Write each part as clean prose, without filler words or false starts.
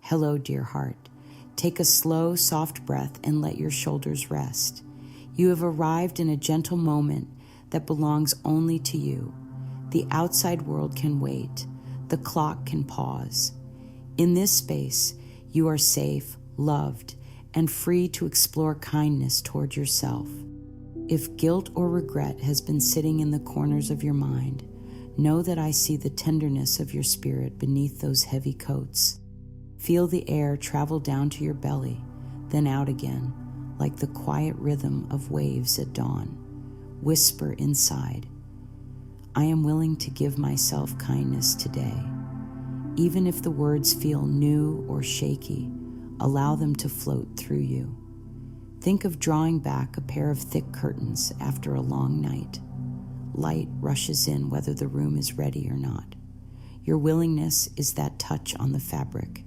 Hello, dear heart. Take a slow, soft breath and let your shoulders rest. You have arrived in a gentle moment that belongs only to you. The outside world can wait. The clock can pause. In this space, you are safe, loved, and free to explore kindness toward yourself. If guilt or regret has been sitting in the corners of your mind, know that I see the tenderness of your spirit beneath those heavy coats. Feel the air travel down to your belly, then out again, like the quiet rhythm of waves at dawn. Whisper inside, I am willing to give myself kindness today. Even if the words feel new or shaky, allow them to float through you. Think of drawing back a pair of thick curtains after a long night. Light rushes in whether the room is ready or not. Your willingness is that touch on the fabric.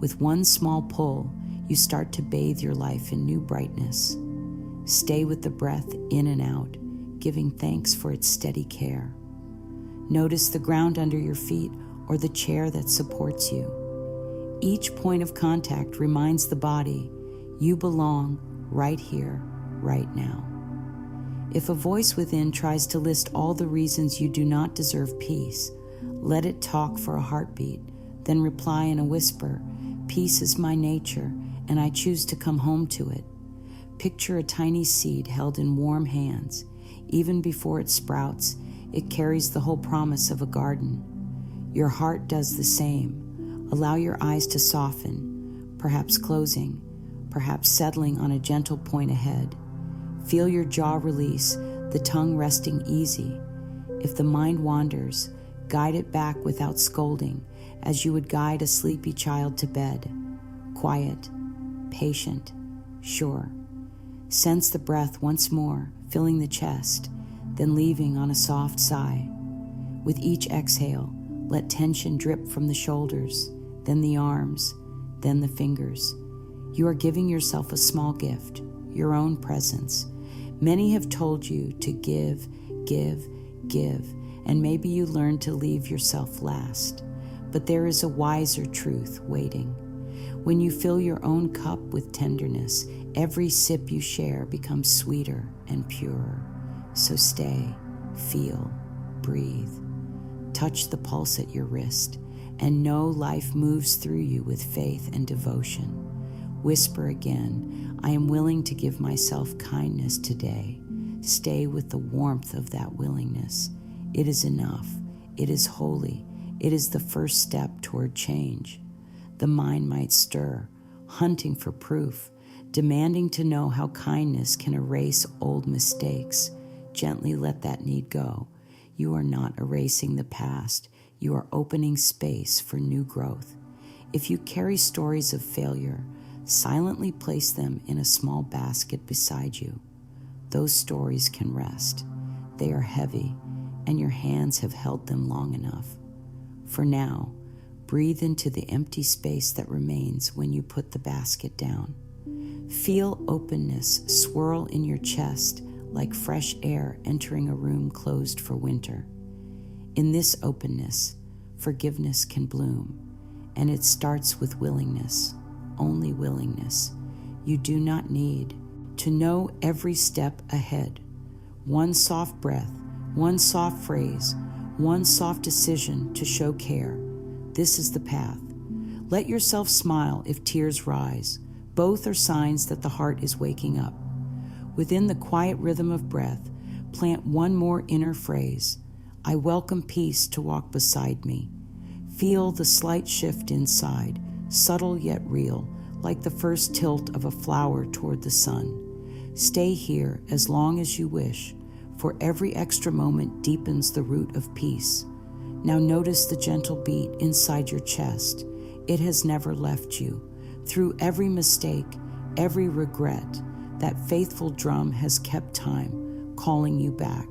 With one small pull, you start to bathe your life in new brightness. Stay with the breath in and out, giving thanks for its steady care. Notice the ground under your feet or the chair that supports you. Each point of contact reminds the body you belong right here, right now. If a voice within tries to list all the reasons you do not deserve peace, let it talk for a heartbeat, then reply in a whisper, peace is my nature, and I choose to come home to it. Picture a tiny seed held in warm hands. Even before it sprouts, it carries the whole promise of a garden. Your heart does the same. Allow your eyes to soften, perhaps closing, perhaps settling on a gentle point ahead. Feel your jaw release, the tongue resting easy. If the mind wanders, guide it back without scolding, as you would guide a sleepy child to bed. Quiet, patient, sure. Sense the breath once more, filling the chest, then leaving on a soft sigh. With each exhale, let tension drip from the shoulders, then the arms, then the fingers. You are giving yourself a small gift, your own presence. Many have told you to give, give, give, and maybe you learned to leave yourself last. But there is a wiser truth waiting. When you fill your own cup with tenderness, every sip you share becomes sweeter and purer. So stay, feel, breathe. Touch the pulse at your wrist, and know life moves through you with faith and devotion. Whisper again, I am willing to give myself kindness today. Stay with the warmth of that willingness. It is enough. It is holy. It is the first step toward change. The mind might stir, hunting for proof, demanding to know how kindness can erase old mistakes. Gently let that need go. You are not erasing the past. You are opening space for new growth. If you carry stories of failure, silently place them in a small basket beside you. Those stories can rest. They are heavy, and your hands have held them long enough. For now, breathe into the empty space that remains when you put the basket down. Feel openness swirl in your chest like fresh air entering a room closed for winter. In this openness, forgiveness can bloom, and it starts with willingness, only willingness. You do not need to know every step ahead. One soft breath, one soft phrase, one soft decision to show care. This is the path. Let yourself smile if tears rise. Both are signs that the heart is waking up. Within the quiet rhythm of breath, plant one more inner phrase. I welcome peace to walk beside me. Feel the slight shift inside, subtle yet real, like the first tilt of a flower toward the sun. Stay here as long as you wish, for every extra moment deepens the root of peace. Now notice the gentle beat inside your chest. It has never left you. Through every mistake, every regret, that faithful drum has kept time, calling you back.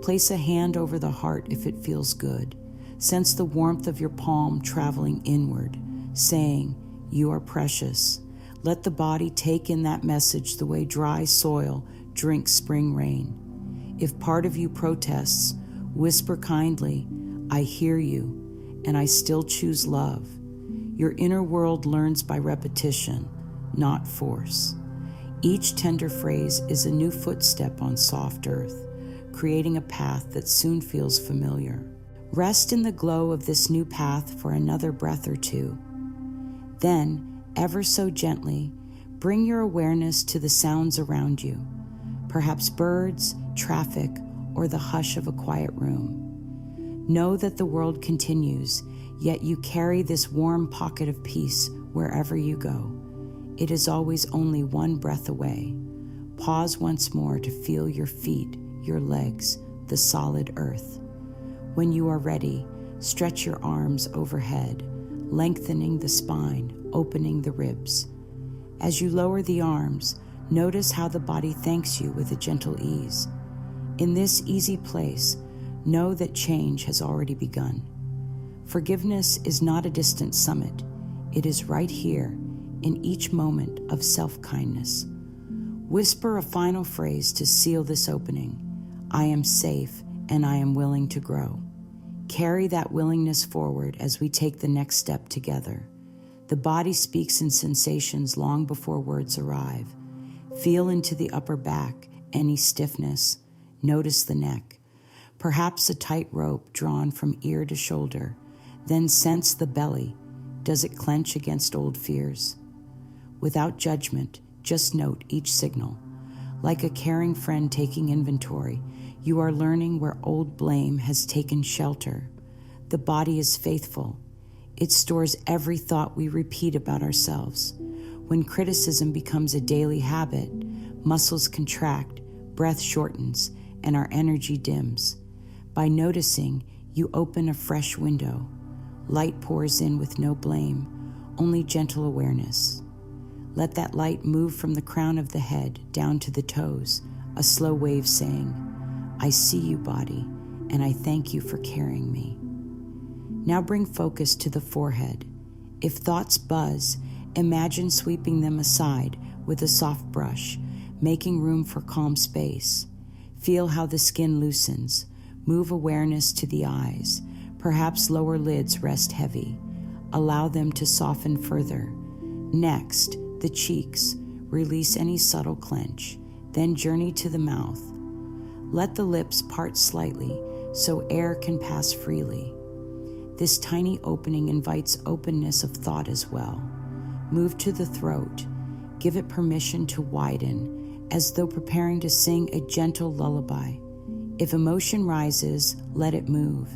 Place a hand over the heart if it feels good. Sense the warmth of your palm traveling inward, saying, you are precious. Let the body take in that message the way dry soil drinks spring rain. If part of you protests, whisper kindly, I hear you, and I still choose love. Your inner world learns by repetition, not force. Each tender phrase is a new footstep on soft earth, creating a path that soon feels familiar. Rest in the glow of this new path for another breath or two. Then, ever so gently, bring your awareness to the sounds around you, perhaps birds, traffic, or the hush of a quiet room. Know that the world continues, yet you carry this warm pocket of peace wherever you go. It is always only one breath away. Pause once more to feel your feet, your legs, the solid earth. When you are ready, stretch your arms overhead, lengthening the spine, opening the ribs. As you lower the arms, notice how the body thanks you with a gentle ease. In this easy place, know that change has already begun. Forgiveness is not a distant summit. It is right here, in each moment of self-kindness. Whisper a final phrase to seal this opening. I am safe and I am willing to grow. Carry that willingness forward as we take the next step together. The body speaks in sensations long before words arrive. Feel into the upper back, any stiffness. Notice the neck. Perhaps a tight rope drawn from ear to shoulder. Then sense the belly. Does it clench against old fears? Without judgment, just note each signal. Like a caring friend taking inventory, you are learning where old blame has taken shelter. The body is faithful. It stores every thought we repeat about ourselves. When criticism becomes a daily habit, muscles contract, breath shortens, and our energy dims. By noticing, you open a fresh window. Light pours in with no blame, only gentle awareness. Let that light move from the crown of the head down to the toes, a slow wave saying, I see you, body, and I thank you for carrying me. Now bring focus to the forehead. If thoughts buzz, imagine sweeping them aside with a soft brush, making room for calm space. Feel how the skin loosens. Move awareness to the eyes. Perhaps lower lids rest heavy. Allow them to soften further. Next, the cheeks. Release any subtle clench. Then journey to the mouth. Let the lips part slightly so air can pass freely. This tiny opening invites openness of thought as well. Move to the throat. Give it permission to widen, as though preparing to sing a gentle lullaby. If emotion rises, let it move.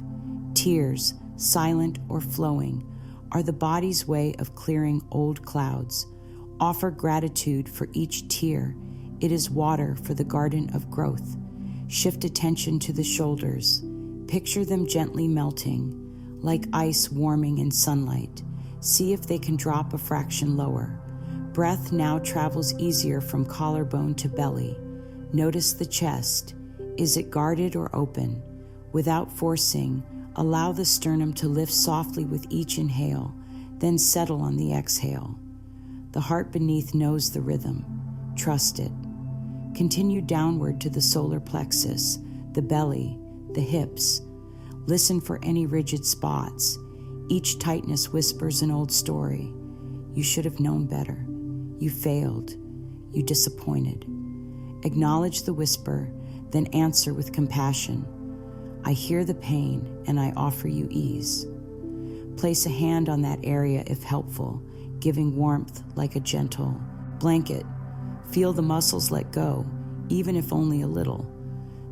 Tears, silent or flowing, are the body's way of clearing old clouds. Offer gratitude for each tear. It is water for the garden of growth. Shift attention to the shoulders. Picture them gently melting, like ice warming in sunlight. See if they can drop a fraction lower. Breath now travels easier from collarbone to belly. Notice the chest. Is it guarded or open? Without forcing, allow the sternum to lift softly with each inhale, then settle on the exhale. The heart beneath knows the rhythm. Trust it. Continue downward to the solar plexus, the belly, the hips. Listen for any rigid spots. Each tightness whispers an old story. You should have known better. You failed. You disappointed. Acknowledge the whisper, then answer with compassion. I hear the pain and I offer you ease. Place a hand on that area if helpful, giving warmth like a gentle blanket. Feel the muscles let go, even if only a little.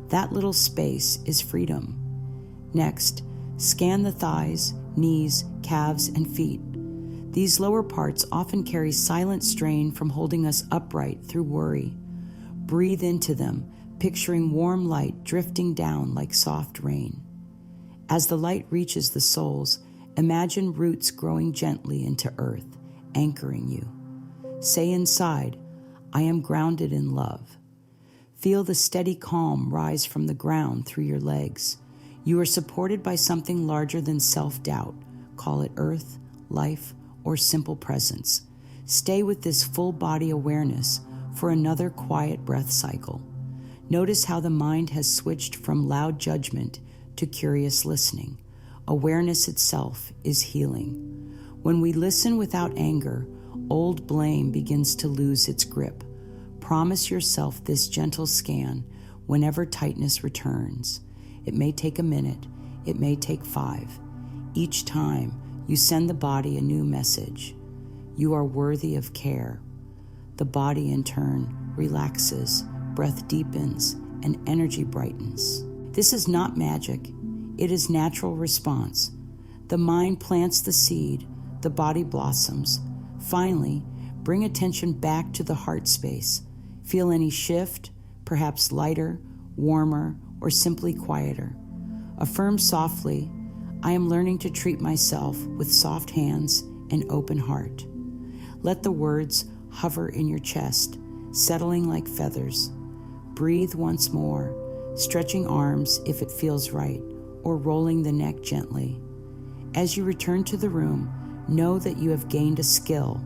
That little space is freedom. Next, scan the thighs, knees, calves, and feet. These lower parts often carry silent strain from holding us upright through worry. Breathe into them, picturing warm light drifting down like soft rain. As the light reaches the soles, imagine roots growing gently into earth, anchoring you. Say inside, I am grounded in love. Feel the steady calm rise from the ground through your legs. You are supported by something larger than self-doubt. Call it earth, life, or simple presence. Stay with this full body awareness for another quiet breath cycle. Notice how the mind has switched from loud judgment to curious listening. Awareness itself is healing. When we listen without anger, old blame begins to lose its grip. Promise yourself this gentle scan whenever tightness returns. It may take a minute, it may take 5. Each time, you send the body a new message. You are worthy of care. The body, in turn, relaxes, breath deepens, and energy brightens. This is not magic. It is natural response. The mind plants the seed, the body blossoms. Finally, bring attention back to the heart space. Feel any shift, perhaps lighter, warmer, or simply quieter. Affirm softly, I am learning to treat myself with soft hands and open heart. Let the words hover in your chest, settling like feathers. Breathe once more, stretching arms if it feels right, or rolling the neck gently. As you return to the room, know that you have gained a skill,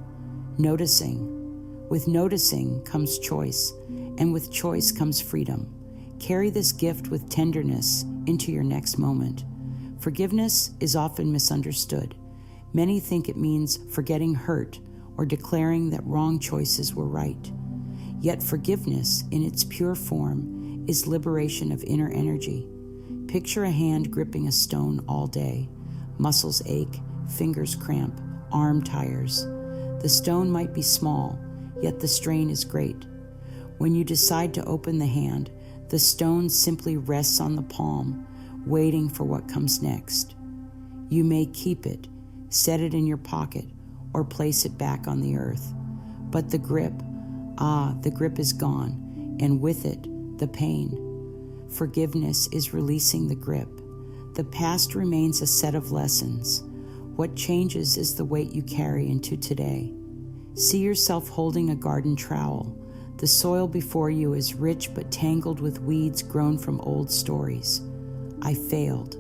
noticing. With noticing comes choice, and with choice comes freedom. Carry this gift with tenderness into your next moment. Forgiveness is often misunderstood. Many think it means forgetting hurt or declaring that wrong choices were right. Yet forgiveness, in its pure form, is liberation of inner energy. Picture a hand gripping a stone all day. Muscles ache, fingers cramp, arm tires. The stone might be small, yet the strain is great. When you decide to open the hand, the stone simply rests on the palm, waiting for what comes next. You may keep it, set it in your pocket, or place it back on the earth. But the grip is gone, and with it, the pain. Forgiveness is releasing the grip. The past remains a set of lessons. What changes is the weight you carry into today. See yourself holding a garden trowel. The soil before you is rich but tangled with weeds grown from old stories. I failed.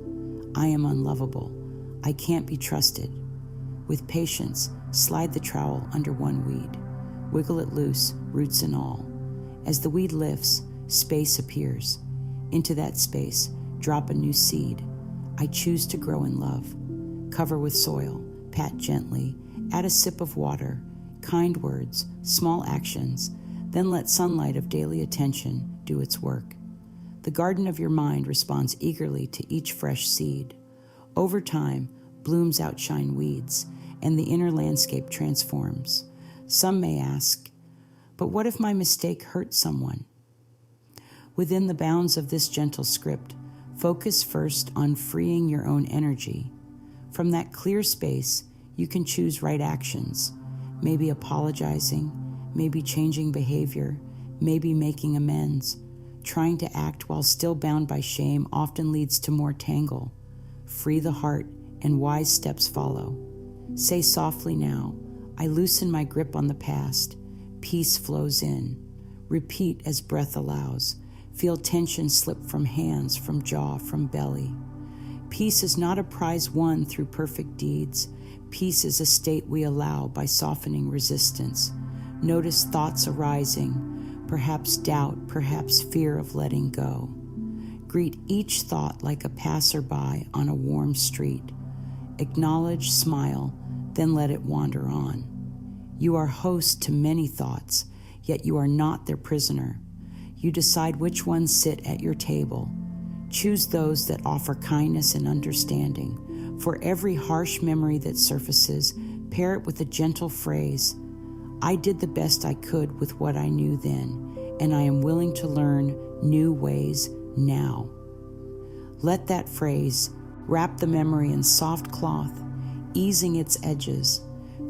I am unlovable. I can't be trusted. With patience, slide the trowel under one weed. Wiggle it loose, roots and all. As the weed lifts, space appears. Into that space, drop a new seed. I choose to grow in love. Cover with soil, pat gently, add a sip of water, kind words, small actions, then let sunlight of daily attention do its work. The garden of your mind responds eagerly to each fresh seed. Over time, blooms outshine weeds, and the inner landscape transforms. Some may ask, but what if my mistake hurt someone? Within the bounds of this gentle script, focus first on freeing your own energy. From that clear space, you can choose right actions, maybe apologizing, maybe changing behavior, maybe making amends. Trying to act while still bound by shame often leads to more tangle. Free the heart, and wise steps follow. Say softly now, I loosen my grip on the past. Peace flows in. Repeat as breath allows. Feel tension slip from hands, from jaw, from belly. Peace is not a prize won through perfect deeds. Peace is a state we allow by softening resistance. Notice thoughts arising, perhaps doubt, perhaps fear of letting go. Greet each thought like a passerby on a warm street. Acknowledge, smile, then let it wander on. You are host to many thoughts, yet you are not their prisoner. You decide which ones sit at your table. Choose those that offer kindness and understanding. For every harsh memory that surfaces, pair it with a gentle phrase. I did the best I could with what I knew then, and I am willing to learn new ways now. Let that phrase wrap the memory in soft cloth, easing its edges.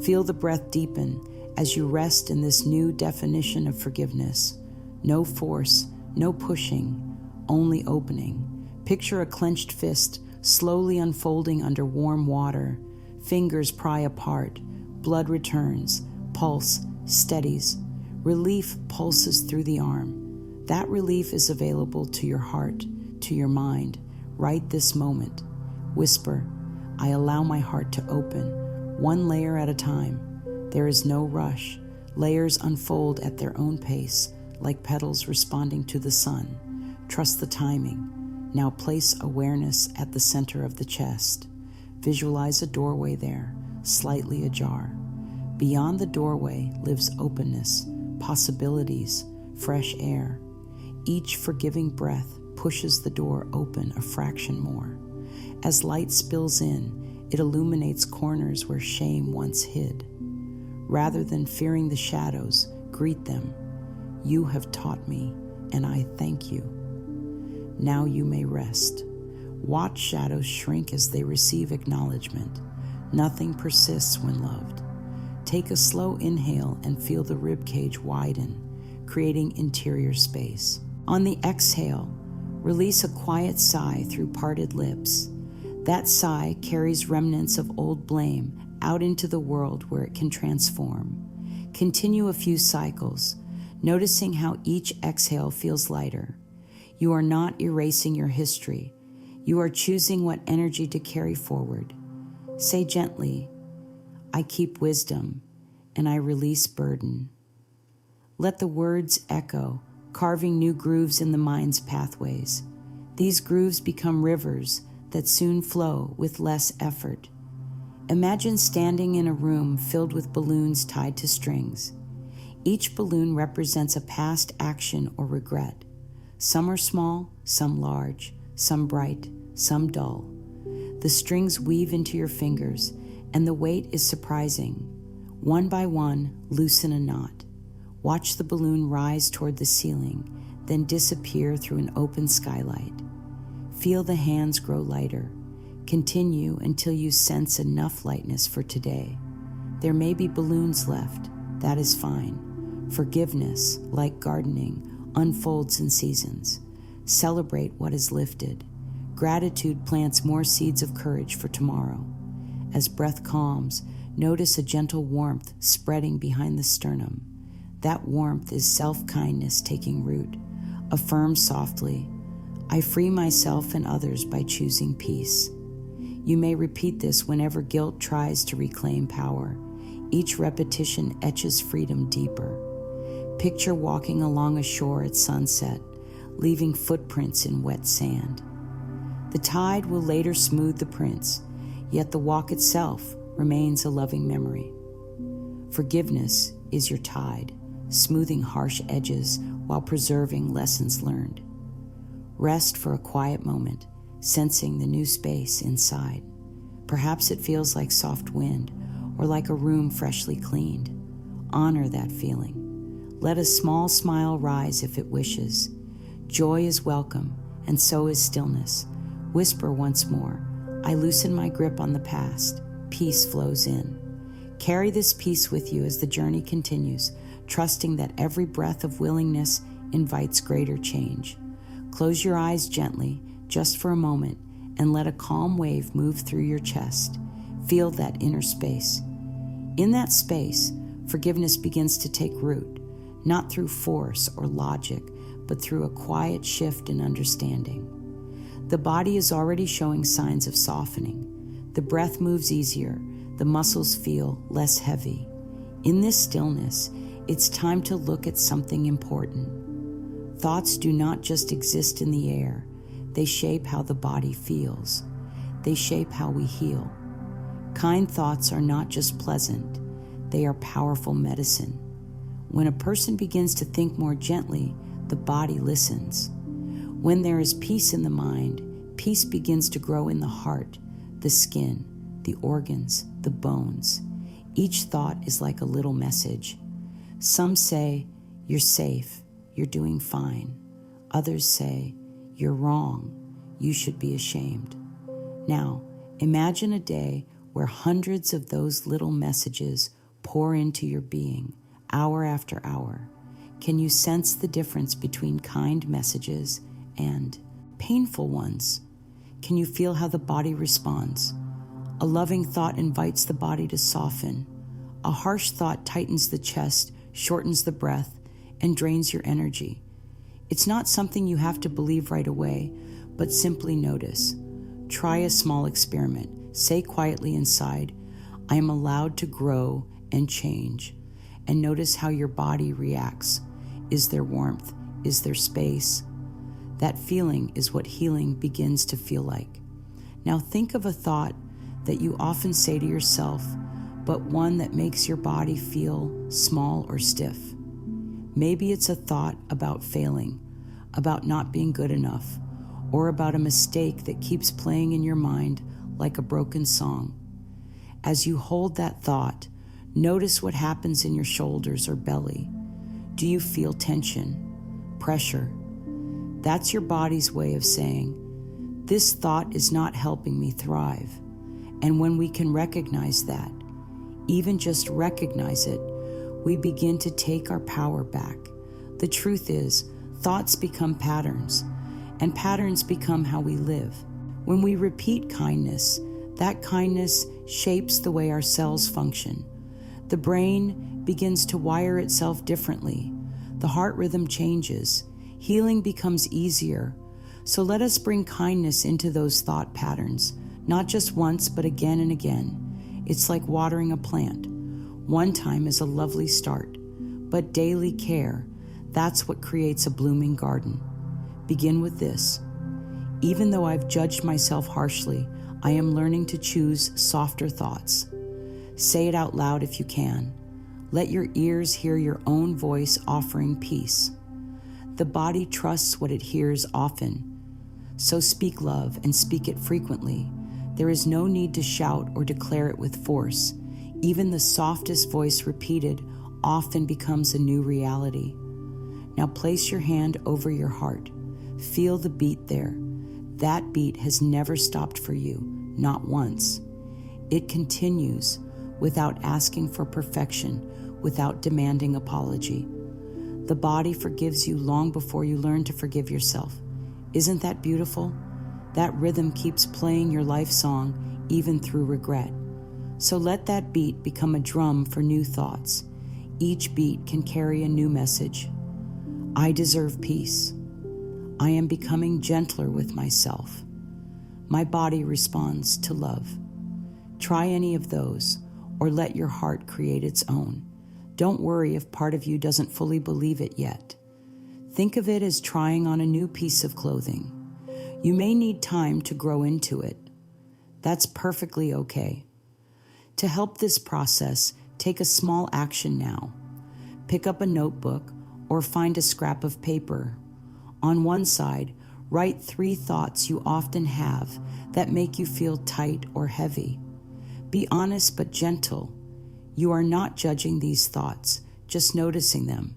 Feel the breath deepen as you rest in this new definition of forgiveness. No force, no pushing, only opening. Picture a clenched fist slowly unfolding under warm water. Fingers pry apart, blood returns, pulse steadies. Relief pulses through the arm. That relief is available to your heart, to your mind, right this moment. Whisper, I allow my heart to open, one layer at a time. There is no rush. Layers unfold at their own pace, like petals responding to the sun. Trust the timing. Now place awareness at the center of the chest. Visualize a doorway there, slightly ajar. Beyond the doorway lives openness, possibilities, fresh air. Each forgiving breath pushes the door open a fraction more. As light spills in, it illuminates corners where shame once hid. Rather than fearing the shadows, greet them. You have taught me, and I thank you. Now you may rest. Watch shadows shrink as they receive acknowledgement. Nothing persists when loved. Take a slow inhale and feel the ribcage widen, creating interior space. On the exhale, release a quiet sigh through parted lips. That sigh carries remnants of old blame out into the world where it can transform. Continue a few cycles, noticing how each exhale feels lighter. You are not erasing your history. You are choosing what energy to carry forward. Say gently, I keep wisdom, and I release burden. Let the words echo, carving new grooves in the mind's pathways. These grooves become rivers that soon flow with less effort. Imagine standing in a room filled with balloons tied to strings. Each balloon represents a past action or regret. Some are small, some large, some bright, some dull. The strings weave into your fingers, and the weight is surprising. One by one, loosen a knot. Watch the balloon rise toward the ceiling, then disappear through an open skylight. Feel the hands grow lighter. Continue until you sense enough lightness for today. There may be balloons left. That is fine. Forgiveness, like gardening, unfolds in seasons. Celebrate what is lifted. Gratitude plants more seeds of courage for tomorrow. As breath calms, notice a gentle warmth spreading behind the sternum. That warmth is self-kindness taking root. Affirm softly, I free myself and others by choosing peace. You may repeat this whenever guilt tries to reclaim power. Each repetition etches freedom deeper. Picture walking along a shore at sunset, leaving footprints in wet sand. The tide will later smooth the prints, yet the walk itself remains a loving memory. Forgiveness is your tide, smoothing harsh edges while preserving lessons learned. Rest for a quiet moment, sensing the new space inside. Perhaps it feels like soft wind or like a room freshly cleaned. Honor that feeling. Let a small smile rise if it wishes. Joy is welcome, and so is stillness. Whisper once more, I loosen my grip on the past. Peace flows in. Carry this peace with you as the journey continues, trusting that every breath of willingness invites greater change. Close your eyes gently, just for a moment, and let a calm wave move through your chest. Feel that inner space. In that space, forgiveness begins to take root, not through force or logic, but through a quiet shift in understanding. The body is already showing signs of softening. The breath moves easier. The muscles feel less heavy. In this stillness, it's time to look at something important. Thoughts do not just exist in the air. They shape how the body feels. They shape how we heal. Kind thoughts are not just pleasant. They are powerful medicine. When a person begins to think more gently, the body listens. When there is peace in the mind, peace begins to grow in the heart, the skin, the organs, the bones. Each thought is like a little message. Some say, you're safe, you're doing fine. Others say, you're wrong, you should be ashamed. Now, imagine a day where hundreds of those little messages pour into your being, hour after hour. Can you sense the difference between kind messages and painful ones? Can you feel how the body responds? A loving thought invites the body to soften. A harsh thought tightens the chest, shortens the breath, and drains your energy. It's not something you have to believe right away, but simply notice. Try a small experiment. Say quietly inside, I am allowed to grow and change. And notice how your body reacts. Is there warmth? Is there space? That feeling is what healing begins to feel like. Now think of a thought that you often say to yourself, but one that makes your body feel small or stiff. Maybe it's a thought about failing, about not being good enough, or about a mistake that keeps playing in your mind like a broken song. As you hold that thought, notice what happens in your shoulders or belly. Do you feel tension, pressure? That's your body's way of saying, this thought is not helping me thrive. And when we can recognize that, even just recognize it, we begin to take our power back. The truth is, thoughts become patterns, and patterns become how we live. When we repeat kindness, that kindness shapes the way our cells function. The brain begins to wire itself differently. The heart rhythm changes. Healing becomes easier. So let us bring kindness into those thought patterns, not just once, but again and again. It's like watering a plant. One time is a lovely start, but daily care, that's what creates a blooming garden. Begin with this. Even though I've judged myself harshly, I am learning to choose softer thoughts. Say it out loud if you can. Let your ears hear your own voice offering peace. The body trusts what it hears often. So speak love and speak it frequently. There is no need to shout or declare it with force. Even the softest voice repeated often becomes a new reality. Now place your hand over your heart. Feel the beat there. That beat has never stopped for you, not once. It continues without asking for perfection, without demanding apology. The body forgives you long before you learn to forgive yourself. Isn't that beautiful? That rhythm keeps playing your life song even through regret. So let that beat become a drum for new thoughts. Each beat can carry a new message. I deserve peace. I am becoming gentler with myself. My body responds to love. Try any of those, or let your heart create its own. Don't worry if part of you doesn't fully believe it yet. Think of it as trying on a new piece of clothing. You may need time to grow into it. That's perfectly okay. To help this process, take a small action now. Pick up a notebook or find a scrap of paper. On one side, write 3 thoughts you often have that make you feel tight or heavy. Be honest but gentle. You are not judging these thoughts, just noticing them.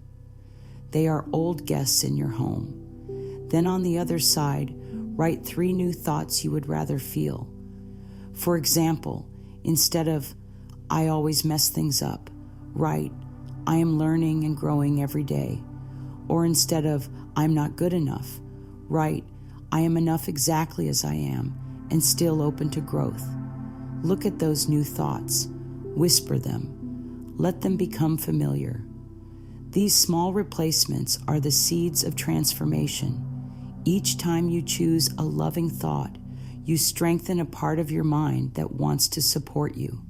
They are old guests in your home. Then on the other side, write 3 new thoughts you would rather feel. For example, instead of, I always mess things up, write, I am learning and growing every day. Or instead of, I'm not good enough, write, I am enough exactly as I am and still open to growth. Look at those new thoughts. Whisper them. Let them become familiar. These small replacements are the seeds of transformation. Each time you choose a loving thought, you strengthen a part of your mind that wants to support you.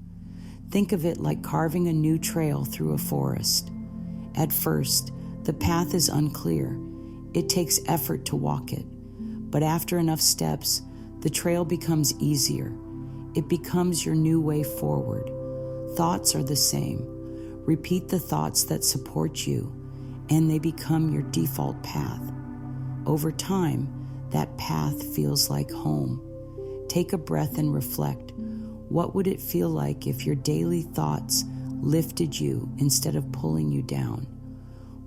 Think of it like carving a new trail through a forest. At first, the path is unclear. It takes effort to walk it. But after enough steps, the trail becomes easier. It becomes your new way forward. Thoughts are the same. Repeat the thoughts that support you, and they become your default path. Over time, that path feels like home. Take a breath and reflect. What would it feel like if your daily thoughts lifted you instead of pulling you down?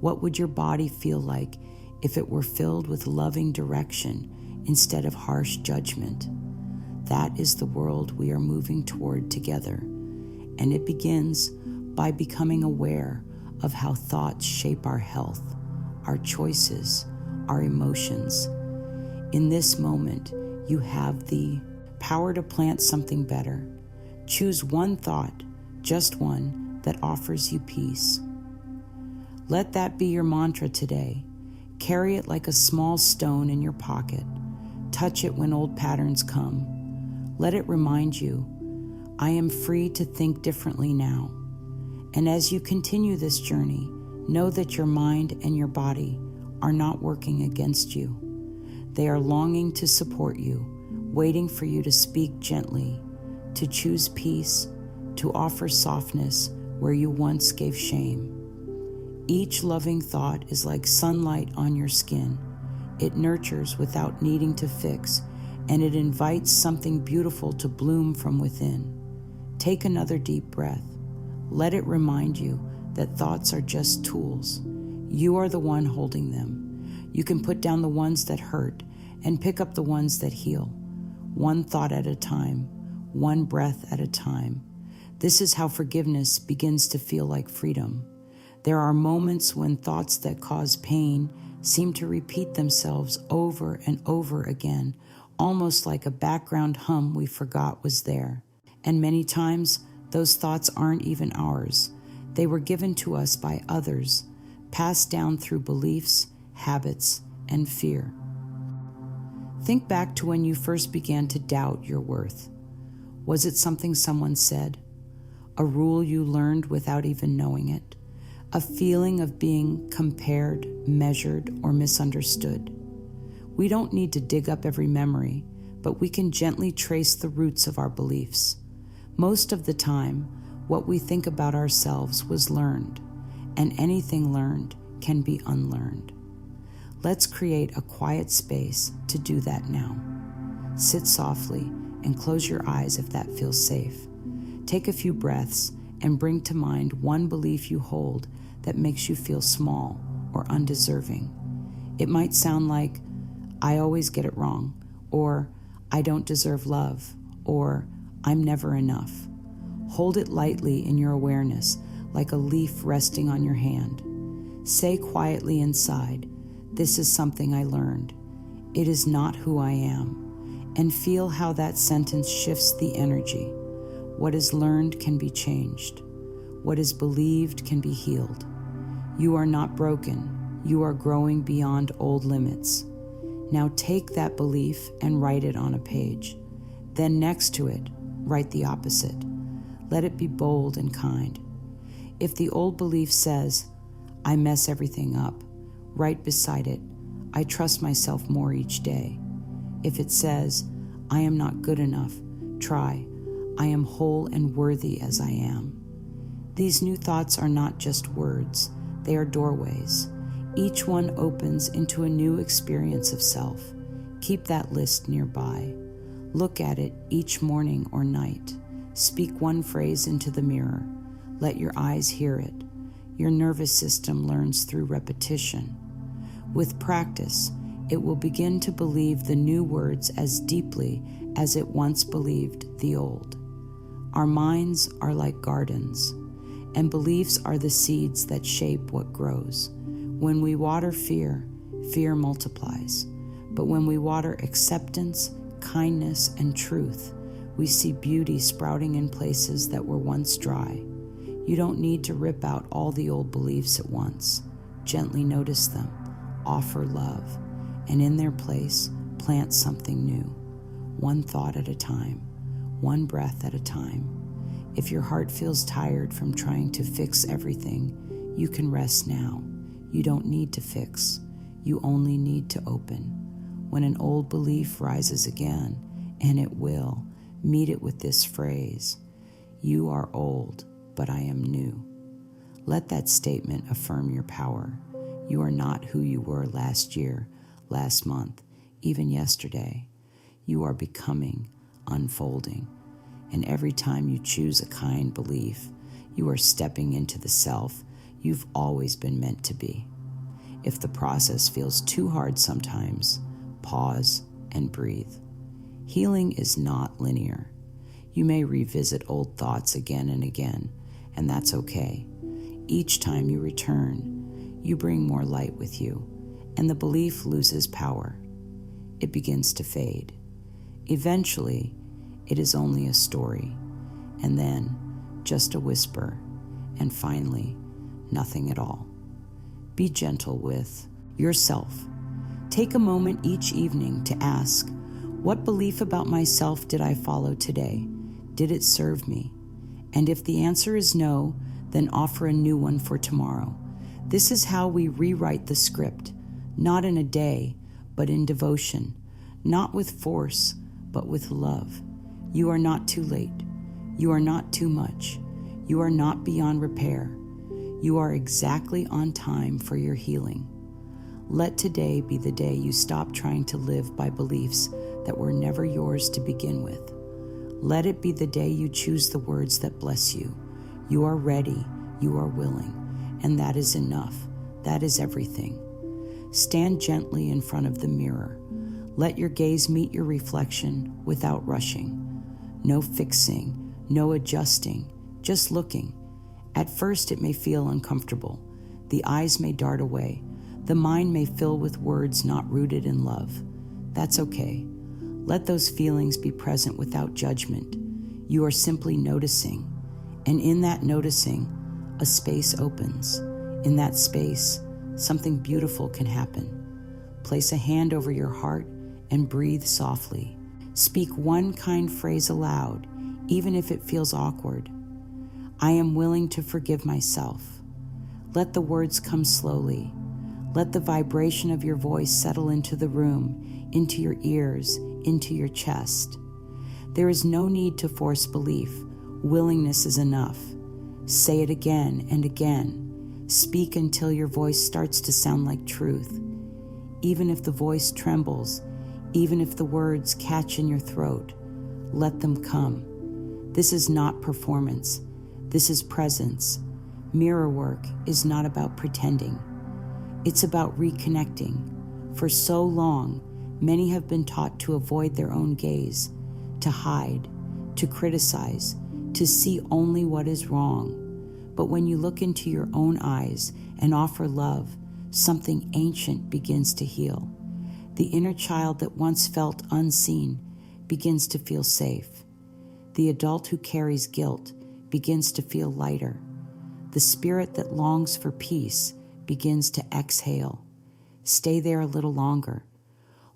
What would your body feel like if it were filled with loving direction instead of harsh judgment? That is the world we are moving toward together, and it begins by becoming aware of how thoughts shape our health, our choices, our emotions. In this moment, you have the power to plant something better. Choose one thought, just one, that offers you peace. Let that be your mantra today. Carry it like a small stone in your pocket. Touch it when old patterns come. Let it remind you, I am free to think differently now. And as you continue this journey, know that your mind and your body are not working against you. They are longing to support you, waiting for you to speak gently. to choose peace, to offer softness where you once gave shame. Each loving thought is like sunlight on your skin. It nurtures without needing to fix, and it invites something beautiful to bloom from within. Take another deep breath. Let it remind you that thoughts are just tools. You are the one holding them. You can put down the ones that hurt and pick up the ones that heal. One thought at a time, one breath at a time. This is how forgiveness begins to feel like freedom. There are moments when thoughts that cause pain seem to repeat themselves over and over again, almost like a background hum we forgot was there. And many times, those thoughts aren't even ours. They were given to us by others, passed down through beliefs, habits, and fear. Think back to when you first began to doubt your worth. Was it something someone said? A rule you learned without even knowing it? A feeling of being compared, measured, or misunderstood? We don't need to dig up every memory, but we can gently trace the roots of our beliefs. Most of the time, what we think about ourselves was learned, and anything learned can be unlearned. Let's create a quiet space to do that now. Sit softly and close your eyes if that feels safe. Take a few breaths and bring to mind one belief you hold that makes you feel small or undeserving. It might sound like, I always get it wrong, or I don't deserve love, or I'm never enough. Hold it lightly in your awareness, like a leaf resting on your hand. Say quietly inside, this is something I learned. It is not who I am. And feel how that sentence shifts the energy. What is learned can be changed. What is believed can be healed. You are not broken. You are growing beyond old limits. Now take that belief and write it on a page. Then next to it, write the opposite. Let it be bold and kind. If the old belief says, I mess everything up, write beside it, I trust myself more each day. If it says, I am not good enough, try, I am whole and worthy as I am. These new thoughts are not just words, they are doorways. Each one opens into a new experience of self. Keep that list nearby. Look at it each morning or night. Speak one phrase into the mirror. Let your eyes hear it. Your nervous system learns through repetition. With practice, it will begin to believe the new words as deeply as it once believed the old. Our minds are like gardens, and beliefs are the seeds that shape what grows. When we water fear, fear multiplies. But when we water acceptance, kindness, and truth, we see beauty sprouting in places that were once dry. You don't need to rip out all the old beliefs at once. Gently notice them, offer love, and in their place, plant something new. One thought at a time, one breath at a time. If your heart feels tired from trying to fix everything, you can rest now. You don't need to fix. You only need to open. When an old belief rises again, and it will, meet it with this phrase, you are old, but I am new. Let that statement affirm your power. You are not who you were last year, last month, even yesterday. You are becoming, unfolding. And every time you choose a kind belief, you are stepping into the self you've always been meant to be. If the process feels too hard sometimes, pause and breathe. Healing is not linear. You may revisit old thoughts again and again, and that's okay. Each time you return, you bring more light with you, and the belief loses power. It begins to fade. Eventually, it is only a story, and then just a whisper, and finally, nothing at all. Be gentle with yourself. Take a moment each evening to ask, what belief about myself did I follow today? Did it serve me? And if the answer is no, then offer a new one for tomorrow. This is how we rewrite the script, not in a day, but in devotion, not with force, but with love. You are not too late. You are not too much. You are not beyond repair. You are exactly on time for your healing. Let today be the day you stop trying to live by beliefs that were never yours to begin with. Let it be the day you choose the words that bless you. You are ready, you are willing, and that is enough. That is everything. Stand gently in front of the mirror. Let your gaze meet your reflection without rushing. No fixing, no adjusting, just looking. At first it may feel uncomfortable. The eyes may dart away. The mind may fill with words not rooted in love. That's okay. Let those feelings be present without judgment. You are simply noticing. And in that noticing, a space opens. In that space, something beautiful can happen. Place a hand over your heart and breathe softly. Speak one kind phrase aloud, even if it feels awkward. I am willing to forgive myself. Let the words come slowly. Let the vibration of your voice settle into the room, into your ears, into your chest. There is no need to force belief. Willingness is enough. Say it again and again. Speak until your voice starts to sound like truth. Even if the voice trembles, even if the words catch in your throat, let them come. This is not performance. This is presence. Mirror work is not about pretending. It's about reconnecting. For so long, many have been taught to avoid their own gaze, to hide, to criticize, to see only what is wrong. But when you look into your own eyes and offer love, something ancient begins to heal. The inner child that once felt unseen begins to feel safe. The adult who carries guilt begins to feel lighter. The spirit that longs for peace begins to exhale. Stay there a little longer.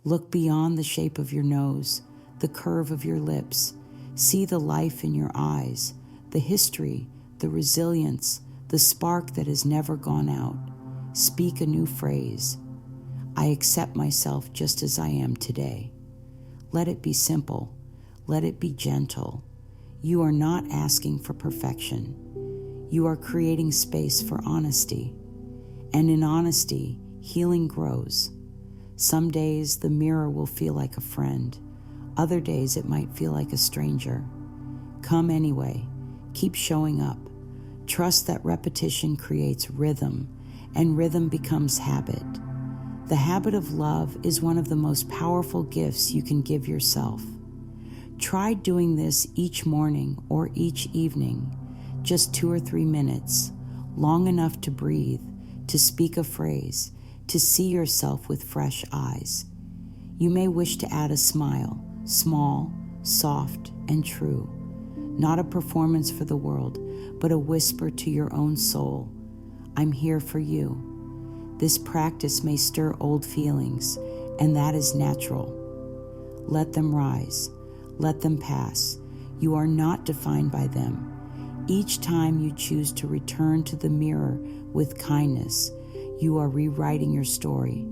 Look beyond the shape of your nose, the curve of your lips. See the life in your eyes, the history, the resilience, the spark that has never gone out. Speak a new phrase. I accept myself just as I am today. Let it be simple. Let it be gentle. You are not asking for perfection. You are creating space for honesty. And in honesty, healing grows. Some days the mirror will feel like a friend. Other days it might feel like a stranger. Come anyway. Keep showing up. Trust that repetition creates rhythm, and rhythm becomes habit. The habit of love is one of the most powerful gifts you can give yourself. Try doing this each morning or each evening, just 2 or 3 minutes, long enough to breathe, to speak a phrase, to see yourself with fresh eyes. You may wish to add a smile, small, soft, and true. Not a performance for the world, but a whisper to your own soul. I'm here for you. This practice may stir old feelings, and that is natural. Let them rise. Let them pass. You are not defined by them. Each time you choose to return to the mirror with kindness, you are rewriting your story.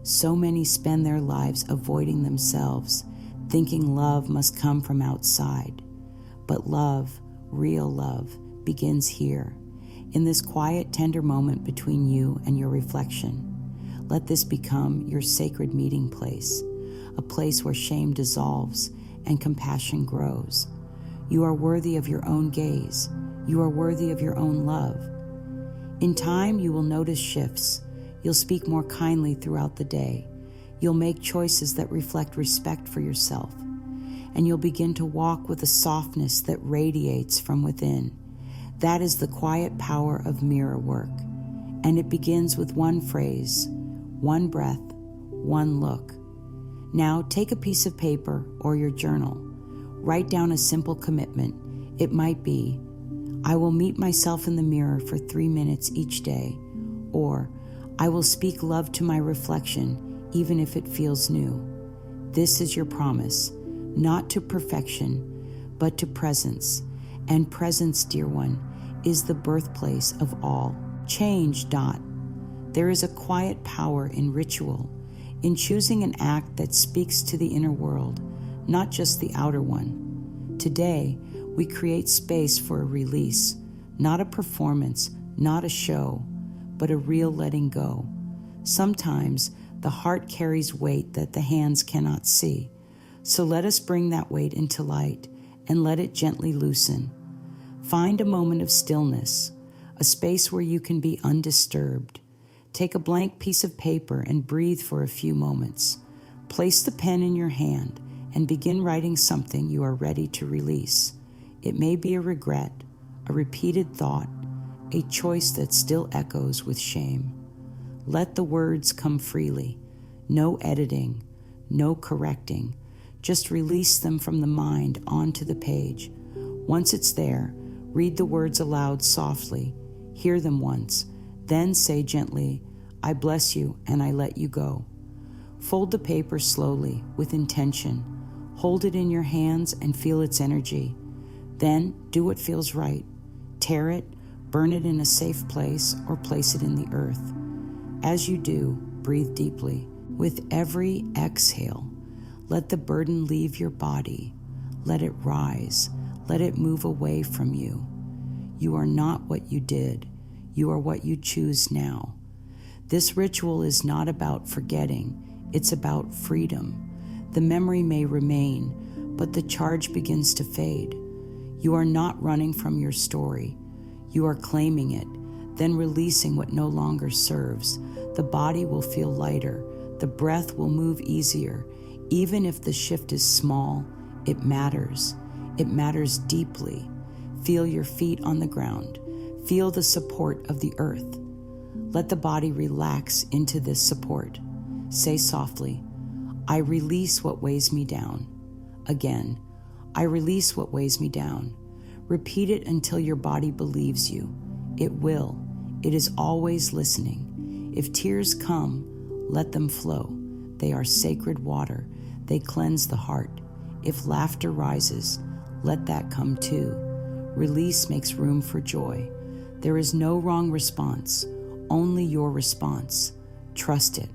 So many spend their lives avoiding themselves, thinking love must come from outside. But love, real love, begins here, in this quiet, tender moment between you and your reflection. Let this become your sacred meeting place, a place where shame dissolves and compassion grows. You are worthy of your own gaze. You are worthy of your own love. In time, you will notice shifts. You'll speak more kindly throughout the day. You'll make choices that reflect respect for yourself. And you'll begin to walk with a softness that radiates from within. That is the quiet power of mirror work. And it begins with one phrase, one breath, one look. Now take a piece of paper or your journal. Write down a simple commitment. It might be, I will meet myself in the mirror for 3 minutes each day. Or, I will speak love to my reflection, even if it feels new. This is your promise, not to perfection, but to presence. And presence, dear one, is the birthplace of all change. There is a quiet power in ritual, in choosing an act that speaks to the inner world, not just the outer one. Today, We create space for a release, not a performance, not a show, but a real letting go. Sometimes the heart carries weight that the hands cannot see. So let us bring that weight into light and let it gently loosen. Find a moment of stillness, a space where you can be undisturbed. Take a blank piece of paper and breathe for a few moments. Place the pen in your hand and begin writing something you are ready to release. It may be a regret, a repeated thought, a choice that still echoes with shame. Let the words come freely. No editing, no correcting. Just release them from the mind onto the page. Once it's there, read the words aloud softly. Hear them once. Then say gently, I bless you and I let you go. Fold the paper slowly with intention. Hold it in your hands and feel its energy. Then do what feels right. Tear it, burn it in a safe place, or place it in the earth. As you do, breathe deeply. With every exhale, let the burden leave your body. Let it rise. Let it move away from you. You are not what you did. You are what you choose now. This ritual is not about forgetting. It's about freedom. The memory may remain, but the charge begins to fade. You are not running from your story. You are claiming it, then releasing what no longer serves. The body will feel lighter. The breath will move easier. Even if the shift is small, it matters. It matters deeply. Feel your feet on the ground. Feel the support of the earth. Let the body relax into this support. Say softly, I release what weighs me down. Again, I release what weighs me down. Repeat it until your body believes you. It will. It is always listening. If tears come, let them flow. They are sacred water. They cleanse the heart. If laughter rises, let that come too. Release makes room for joy. There is no wrong response, only your response. Trust it.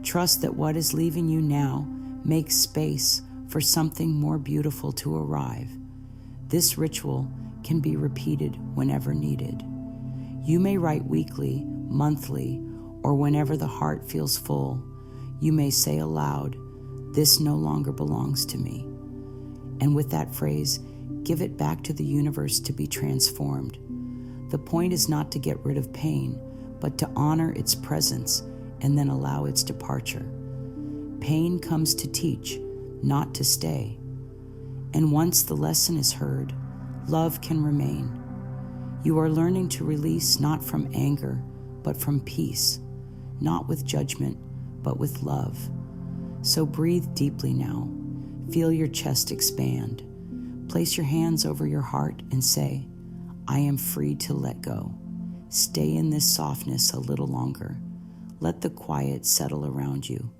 Trust that what is leaving you now makes space for something more beautiful to arrive. This ritual can be repeated whenever needed. You may write weekly, monthly, or whenever the heart feels full. You may say aloud, this no longer belongs to me. And with that phrase, give it back to the universe to be transformed. The point is not to get rid of pain, but to honor its presence and then allow its departure. Pain comes to teach, not to stay. And once the lesson is heard, love can remain. You are learning to release not from anger, but from peace, not with judgment, but with love. So breathe deeply now. Feel your chest expand. Place your hands over your heart and say, I am free to let go. Stay in this softness a little longer. Let the quiet settle around you.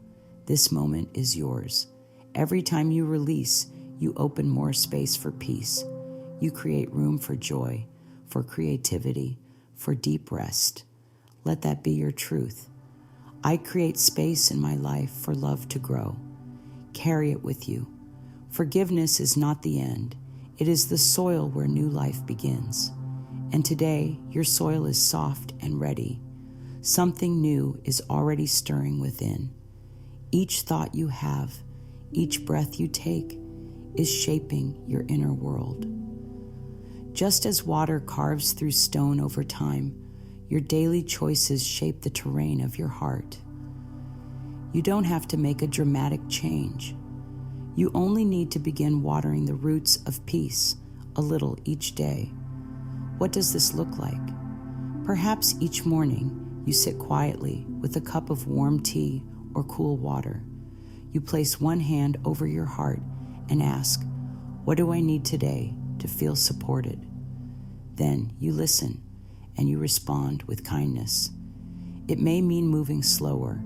This moment is yours. Every time you release, you open more space for peace. You create room for joy, for creativity, for deep rest. Let that be your truth. I create space in my life for love to grow. Carry it with you. Forgiveness is not the end. It is the soil where new life begins. And today, your soil is soft and ready. Something new is already stirring within. Each thought you have, each breath you take, is shaping your inner world. Just as water carves through stone over time, your daily choices shape the terrain of your heart. You don't have to make a dramatic change. You only need to begin watering the roots of peace a little each day. What does this look like? Perhaps each morning you sit quietly with a cup of warm tea or cool water. You place one hand over your heart and ask, what do I need today to feel supported? Then you listen and you respond with kindness. It may mean moving slower.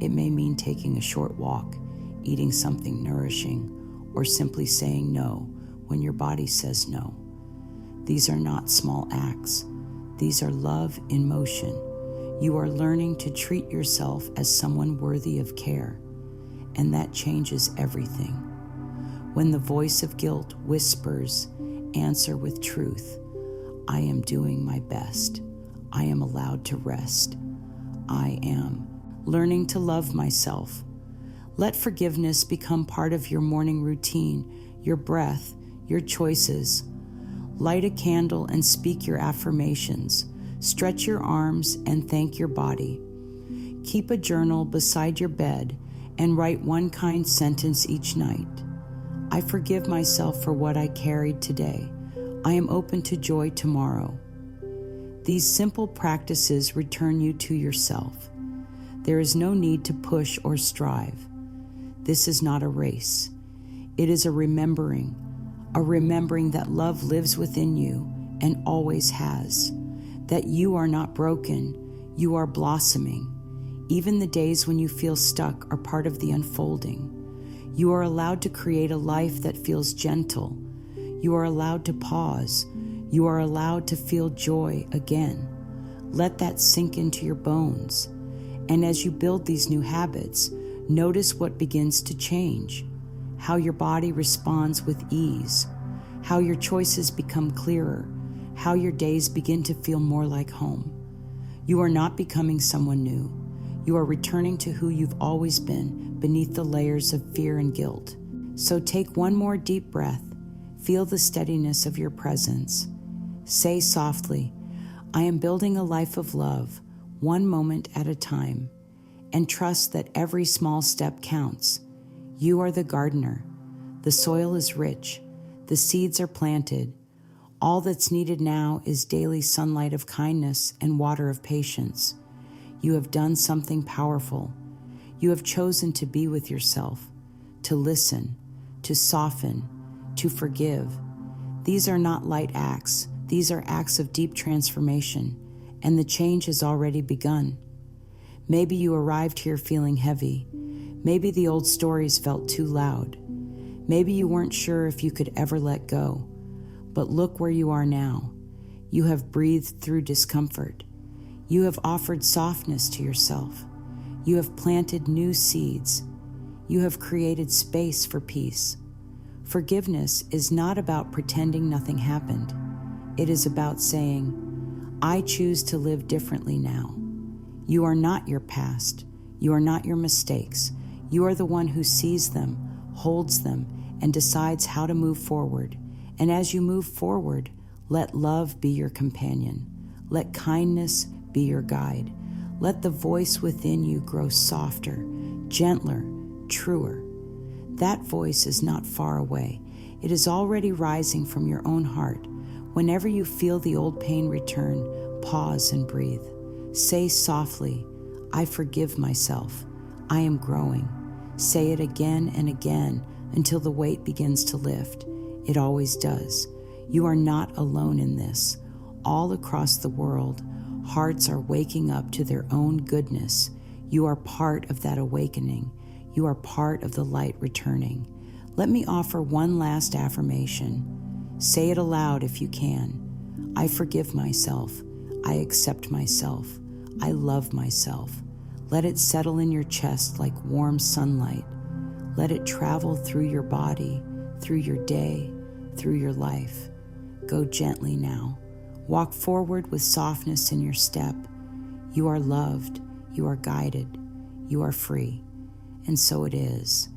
It may mean taking a short walk, eating something nourishing, or simply saying no when your body says no. These are not small acts. These are love in motion. You are learning to treat yourself as someone worthy of care, and that changes everything. When the voice of guilt whispers answer with truth. I am doing my best. I am allowed to rest. I am learning to love myself. Let forgiveness become part of your morning routine, your breath, your choices. Light a candle and speak your affirmations. Stretch your arms and thank your body. Keep a journal beside your bed and write one kind sentence each night. I forgive myself for what I carried today. I am open to joy tomorrow. These simple practices return you to yourself. There is no need to push or strive. This is not a race. It is a remembering that love lives within you and always has, that you are not broken, you are blossoming. Even the days when you feel stuck are part of the unfolding. You are allowed to create a life that feels gentle. You are allowed to pause. You are allowed to feel joy again. Let that sink into your bones. And as you build these new habits, notice what begins to change, how your body responds with ease, how your choices become clearer, how your days begin to feel more like home. You are not becoming someone new. You are returning to who you've always been beneath the layers of fear and guilt. So take one more deep breath. Feel the steadiness of your presence. Say softly, I am building a life of love, one moment at a time, and trust that every small step counts. You are the gardener. The soil is rich. The seeds are planted. All that's needed now is daily sunlight of kindness and water of patience. You have done something powerful. You have chosen to be with yourself, to listen, to soften, to forgive. These are not light acts. These are acts of deep transformation, and the change has already begun. Maybe you arrived here feeling heavy. Maybe the old stories felt too loud. Maybe you weren't sure if you could ever let go. But look where you are now. You have breathed through discomfort. You have offered softness to yourself. You have planted new seeds. You have created space for peace. Forgiveness is not about pretending nothing happened. It is about saying, I choose to live differently now. You are not your past. You are not your mistakes. You are the one who sees them, holds them, and decides how to move forward. And as you move forward, let love be your companion. Let kindness be your guide. Let the voice within you grow softer, gentler, truer. That voice is not far away. It is already rising from your own heart. Whenever you feel the old pain return, pause and breathe. Say softly, I forgive myself. I am growing. Say it again and again until the weight begins to lift. It always does. You are not alone in this. All across the world, hearts are waking up to their own goodness. You are part of that awakening. You are part of the light returning. Let me offer one last affirmation. Say it aloud if you can. I forgive myself. I accept myself. I love myself. Let it settle in your chest like warm sunlight. Let it travel through your body, through your day, through your life. Go gently now. Walk forward with softness in your step. You are loved. You are guided. You are free. And so it is.